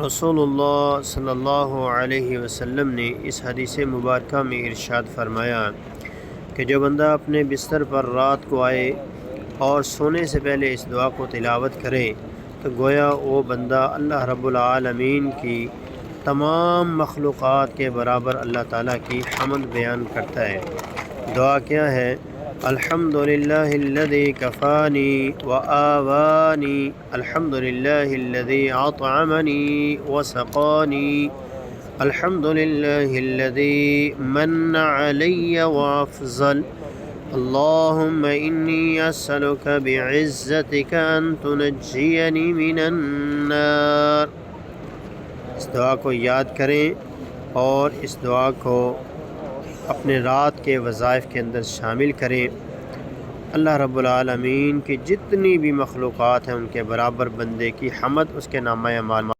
رسول اللہ صلی اللہ علیہ وسلم نے اس حدیث مبارکہ میں ارشاد فرمایا کہ جو بندہ اپنے بستر پر رات کو آئے اور سونے سے پہلے اس دعا کو تلاوت کرے تو گویا وہ بندہ اللہ رب العالمین کی تمام مخلوقات کے برابر اللہ تعالیٰ کی حمد بیان کرتا ہے۔ دعا کیا ہے؟ الحمدللہ الذی کفانی وآوانی، الحمدللہ الذی اطعمنی وسقانی، الحمدللہ الذی من علی وافضل، اللہم انی اسألک بعزتک ان تنجینی من النار۔ اس دعا کو یاد کریں اور اس دعا کو اپنے رات کے وظائف کے اندر شامل کریں۔ اللہ رب العالمین کی جتنی بھی مخلوقات ہیں ان کے برابر بندے کی حمد اس کے نامہ اعمال